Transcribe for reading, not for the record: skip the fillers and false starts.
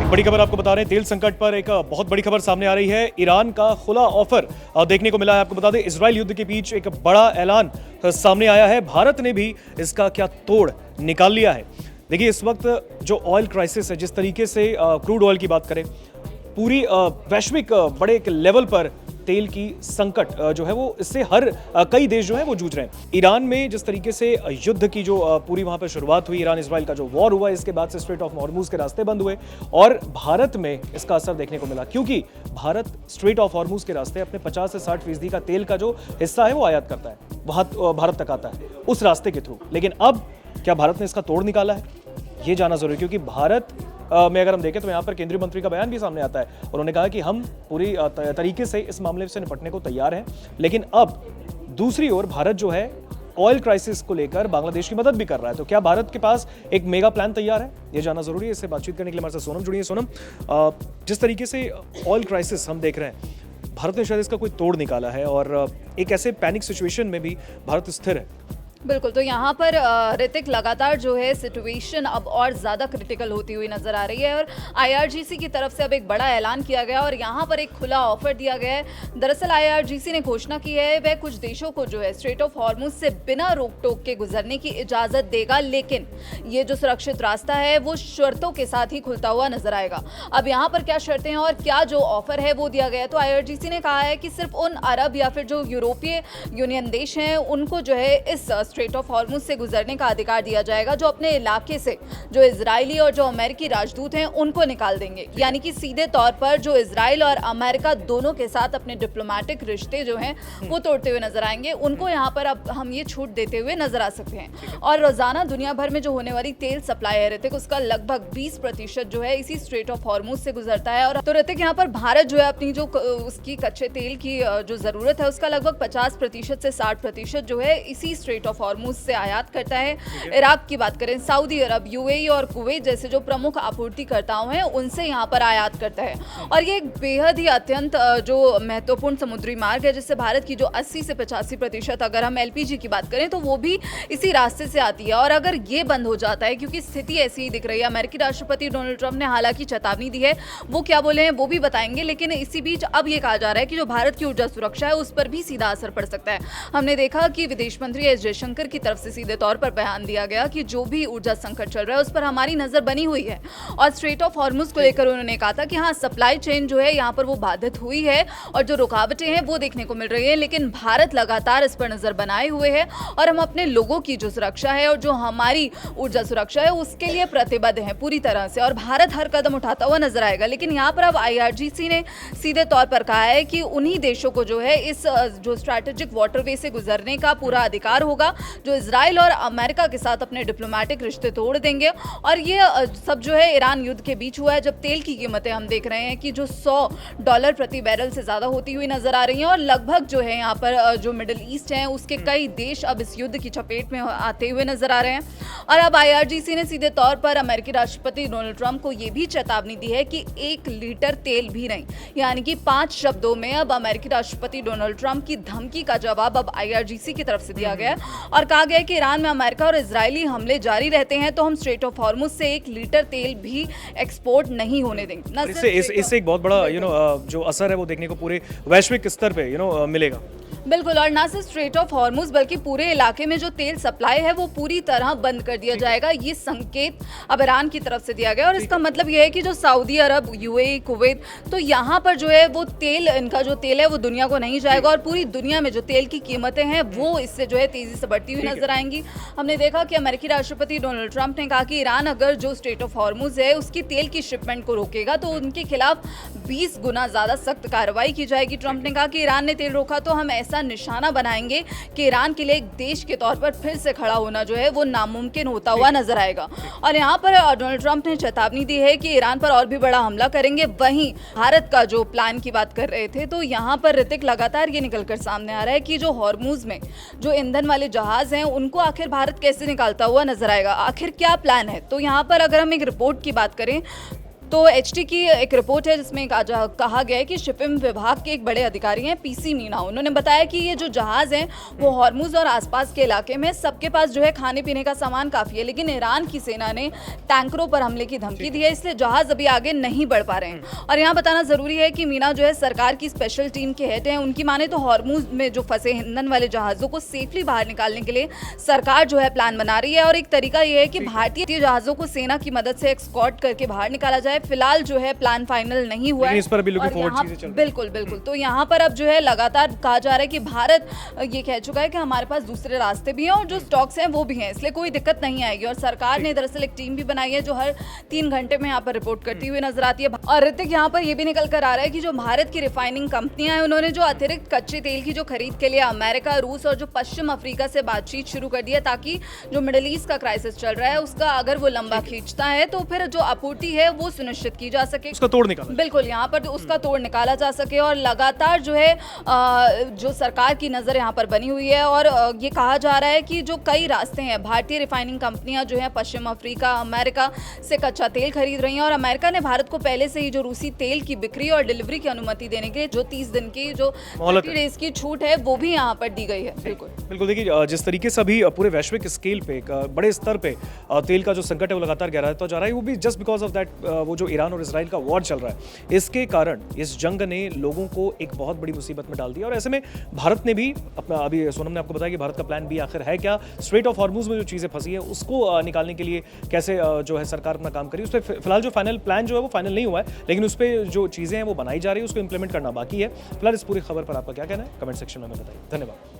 बड़ी खबर आपको बता रहे हैं, तेल संकट पर एक बहुत बड़ी खबर सामने आ रही है। ईरान का खुला ऑफर देखने को मिला है। आपको बता दें, इजराइल युद्ध के बीच एक बड़ा ऐलान सामने आया है। भारत ने भी इसका क्या तोड़ निकाल लिया है। देखिए, इस वक्त जो ऑयल क्राइसिस है, जिस तरीके से क्रूड ऑयल की बात करें, पूरी वैश्विक बड़े एक लेवल पर तेल की संकट जो है वो इससे हर कई देश जो है वो जूझ रहे हैं। ईरान में जिस तरीके से युद्ध की जो पूरी वहां पर शुरुआत हुई, ईरान इजराइल का जो वॉर हुआ, इसके बाद से स्ट्रेट ऑफ हॉर्मुज के रास्ते बंद हुए और भारत में इसका असर देखने को मिला, क्योंकि भारत स्ट्रेट ऑफ हॉर्मुज के रास्ते अपने 50 से 60% का तेल का जो हिस्सा है वो आयात करता है, वहां भारत तक आता है उस रास्ते के थ्रू। लेकिन अब क्या भारत ने इसका तोड़ निकाला है, ये जाना जरूरी, क्योंकि भारत में अगर हम देखें तो यहाँ पर केंद्रीय मंत्री का बयान भी सामने आता है। उन्होंने कहा कि हम पूरी तरीके से इस मामले से निपटने को तैयार हैं। लेकिन अब दूसरी ओर भारत जो है ऑयल क्राइसिस को लेकर बांग्लादेश की मदद भी कर रहा है। तो क्या भारत के पास एक मेगा प्लान तैयार है, ये जानना जरूरी है। इससे बातचीत करने के लिए हमारे साथ सोनम जुड़ी है। सोनम, जिस तरीके से ऑयल क्राइसिस हम देख रहे हैं, भारत ने शायद इसका कोई तोड़ निकाला है और एक ऐसे पैनिक सिचुएशन में भी भारत स्थिर है। बिल्कुल, तो यहाँ पर ऋतिक लगातार जो है सिचुएशन अब और ज़्यादा क्रिटिकल होती हुई नजर आ रही है और आईआरजीसी की तरफ से अब एक बड़ा ऐलान किया गया और यहाँ पर एक खुला ऑफर दिया गया है। दरअसल आईआरजीसी ने घोषणा की है वह कुछ देशों को जो है स्ट्रेट ऑफ हॉर्मुज से बिना रोक टोक के गुजरने की इजाज़त देगा, लेकिन ये जो सुरक्षित रास्ता है वो शर्तों के साथ ही खुलता हुआ नजर आएगा। अब यहाँ पर क्या शर्तें हैं और क्या जो ऑफर है वो दिया गया है, तो आईआरजीसी ने कहा है कि सिर्फ उन अरब या फिर जो यूरोपीय यूनियन देश हैं उनको जो है इस स्ट्रेट ऑफ हॉर्मुज से गुजरने का अधिकार दिया जाएगा, जो अपने इलाके से जो इजरायली और जो अमेरिकी राजदूत हैं उनको निकाल देंगे। यानी कि सीधे तौर पर जो इजराइल और अमेरिका दोनों के साथ अपने डिप्लोमेटिक रिश्ते जो हैं वो तोड़ते हुए नजर आएंगे, उनको यहाँ पर अब हम ये छूट देते हुए नजर आ सकते हैं। और रोजाना दुनिया भर में जो होने वाली तेल सप्लाई है ऋतिक, उसका लगभग 20% जो है इसी स्ट्रेट ऑफ हॉर्मुज से गुजरता है। और तो ऋतिक, यहाँ पर भारत जो है अपनी जो उसकी कच्चे तेल की जो जरूरत है उसका लगभग 50% से 60% जो है इसी स्ट्रेट ऑफ हॉर्मुज से आयात करता है। इराक की बात करें, सऊदी अरब, यूएई और कुवैत जैसे जो प्रमुख आपूर्तिकर्ताओं हैं उनसे यहाँ पर आयात करता है। और ये एक बेहद ही अत्यंत जो महत्वपूर्ण समुद्री मार्ग है, जिससे भारत की जो 80 से 85% अगर हम एलपीजी की बात करें तो वो भी इसी रास्ते से आती है। और अगर ये बंद हो जाता है, क्योंकि स्थिति ऐसी ही दिख रही है, अमेरिकी राष्ट्रपति डोनाल्ड ट्रंप ने हालांकि चेतावनी दी है, वो क्या बोले हैं वो भी बताएंगे, लेकिन इसी बीच अब ये कहा जा रहा है कि जो भारत की ऊर्जा सुरक्षा है उस पर भी सीधा असर पड़ सकता है। हमने देखा कि विदेश मंत्री एस जयशंकर की तरफ से सीधे तौर पर बयान दिया गया कि जो भी ऊर्जा संकट चल रहा है उस पर हमारी नजर बनी हुई है। और स्ट्रेट ऑफ हॉर्मुज को लेकर उन्होंने कहा था कि हाँ, सप्लाई चेन जो है यहाँ पर वो बाधित हुई है और जो रुकावटें हैं वो देखने को मिल रही है, लेकिन भारत लगातार इस पर नजर बनाए हुए है और हम अपने लोगों की जो सुरक्षा है और जो हमारी ऊर्जा सुरक्षा है उसके लिए प्रतिबद्ध है पूरी तरह से, और भारत हर कदम उठाता हुआ नजर आएगा। लेकिन यहाँ पर अब आईआरजीसी ने सीधे तौर पर कहा है कि उन्हीं देशों को जो है इस जो स्ट्रैटेजिक वाटरवे से गुजरने का पूरा अधिकार होगा, जो इजराइल और अमेरिका के साथ अपने डिप्लोमेटिक रिश्ते तोड़ देंगे। और ये सब जो है ईरान युद्ध के बीच हुआ है, जब तेल की कीमतें हम देख रहे हैं कि जो $100 प्रति बैरल से ज़्यादा होती हुई नजर आ रही हैं और लगभग जो है यहाँ पर जो मिडिल ईस्ट है उसके कई देश अब इस युद्ध की चपेट में आते हुए नजर आ रहे हैं। और अब आईआरजीसी ने सीधे तौर पर अमेरिकी राष्ट्रपति डोनाल्ड ट्रंप को ये भी चेतावनी दी है कि 1 लीटर तेल भी नहीं, यानी कि 5 शब्दों में अब अमेरिकी राष्ट्रपति डोनाल्ड ट्रंप की धमकी का जवाब अब आईआरजीसी की तरफ से दिया गया है और कहा गया है कि ईरान में अमेरिका और इजरायली हमले जारी रहते हैं तो हम स्ट्रेट ऑफ हॉर्मुज से 1 लीटर तेल भी एक्सपोर्ट नहीं होने देंगे। इससे एक बहुत बड़ा जो असर है वो देखने को पूरे वैश्विक स्तर पे मिलेगा। बिल्कुल, और ना सिर्फ स्ट्रेट ऑफ हॉर्मुज बल्कि पूरे इलाके में जो तेल सप्लाई है वो पूरी तरह बंद कर दिया जाएगा। ये संकेत अब ईरान की तरफ से दिया गया और इसका मतलब ये है कि जो सऊदी अरब, यूएई, कुवैत, तो यहाँ पर जो है वो तेल, इनका जो तेल है वो दुनिया को नहीं जाएगा और पूरी दुनिया में जो तेल की कीमतें हैं वो इससे जो है तेजी से बढ़ती हुई नजर आएंगी। हमने देखा कि अमेरिकी राष्ट्रपति डोनाल्ड ट्रंप ने कहा कि ईरान अगर जो स्ट्रेट ऑफ हॉर्मुज है उसकी तेल की शिपमेंट को रोकेगा तो उनके खिलाफ 20 गुना ज्यादा सख्त कार्रवाई की जाएगी। ट्रंप ने कहा कि ईरान ने तेल रोका तो हम ऐसा निशाना बनाएंगे कि ईरान के लिए एक देश के तौर पर फिर से खड़ा होना जो है वो नामुमकिन होता हुआ नजर आएगा। और यहाँ पर डोनाल्ड ट्रंप ने चेतावनी दी है कि ईरान पर और भी बड़ा हमला करेंगे। वहीं भारत का जो प्लान की बात कर रहे थे, तो यहाँ पर ऋतिक लगातार ये निकलकर सामने आ रहा है कि जो हॉर्मुज में जो ईंधन वाले जहाज हैं उनको आखिर भारत कैसे निकालता हुआ नजर आएगा, आखिर क्या प्लान है। तो यहाँ पर अगर हम एक रिपोर्ट की बात करें तो एचटी की एक रिपोर्ट है जिसमें कहा गया है कि शिपिंग विभाग के एक बड़े अधिकारी हैं पीसी मीना, उन्होंने बताया कि ये जो जहाज़ हैं वो हॉर्मुज और आसपास के इलाके में सबके पास जो है खाने पीने का सामान काफ़ी है, लेकिन ईरान की सेना ने टैंकरों पर हमले की धमकी दी है, इसलिए जहाज़ अभी आगे नहीं बढ़ पा रहे हैं। और यहाँ बताना ज़रूरी है कि मीना जो है सरकार की स्पेशल टीम के हेड हैं, उनकी माने तो हॉर्मुज में जो फंसे ईंधन वाले जहाज़ों को सेफली बाहर निकालने के लिए सरकार जो है प्लान बना रही है। और एक तरीका ये है कि भारतीय जहाज़ों को सेना की मदद से एक्सकॉर्ट करके बाहर निकाला जाए। फिलहाल जो है प्लान फाइनल नहीं हुआ है, इस पर भी लुकिंग फॉरवर्ड चीजें चल रही हैं। बिल्कुल बिल्कुल। तो यहाँ पर अब जो है लगातार कहा जा रहा है कि भारत ये कह चुका है कि हमारे पास दूसरे रास्ते भी हैं और जो स्टॉक्स हैं वो भी हैं, इसलिए कोई दिक्कत नहीं आएगी। और सरकार ने दरअसल एक टीम भी बनाई है जो हर 3 घंटे में यहाँ पर रिपोर्ट करती हुई नजर आती है। और ऋतिक, यहाँ पर ये भी निकल कर आ रहा है कि जो भारत की रिफाइनिंग कंपनियां हैं उन्होंने जो अतिरिक्त कच्चे तेल की जो खरीद के लिए अमेरिका, रूस और जो पश्चिम अफ्रीका से बातचीत शुरू कर दी है, ताकि जो मिडिल ईस्ट का क्राइसिस चल रहा है उसका अगर वो लंबा खींचता है तो फिर जो आपूर्ति है वो सुनिश्चित की जा सके, उसका तोड़ निकाला। बिल्कुल, यहाँ पर उसका तोड़ निकाला जा सके। और लगातार जो है जो सरकार की नज़र यहाँ पर बनी हुई है और ये कहा जा रहा है कि जो कई रास्ते हैं, भारतीय रिफाइनिंग कंपनियां जो है पश्चिम अफ्रीका, अमेरिका से कच्चा तेल खरीद रही हैं और अमेरिका ने भारत को पहले से ही जो रूसी तेल की बिक्री और डिलीवरी की अनुमति देने के लिए जो 30 दिन की जो 30 डेज की छूट है वो भी यहाँ पर दी गई है। बिल्कुल बिल्कुल। देखिए, जिस तरीके से अभी पूरे वैश्विक स्केल पे एक बड़े स्तर पे तेल का जो संकट है वो लगातार गहराता जा रहा है, वो भी जस्ट बिकॉज ऑफ दैट वो जो ईरान और इजराइल का वॉर चल रहा है, इसके कारण इस जंग ने लोगों को एक बहुत बड़ी मुसीबत में डाल दिया। और ऐसे में भारत ने भी अपना, अभी सोनम ने आपको बताया कि भारत का प्लान भी आखिर है क्या, स्ट्रेट ऑफ हॉर्मुज में जो चीज़ें फंसी है उसको निकालने के लिए कैसे जो है सरकार अपना काम करी, उस पर फिलहाल जो फाइनल प्लान जो है वो फाइनल नहीं हुआ है, लेकिन उस पर जो चीज़ें हैं वो बनाई जा रही है, उसको इंप्लीमेंट करना बाकी है। फिलहाल इस पूरी खबर पर आपका क्या कहना है, कमेंट सेक्शन में बताइए। धन्यवाद।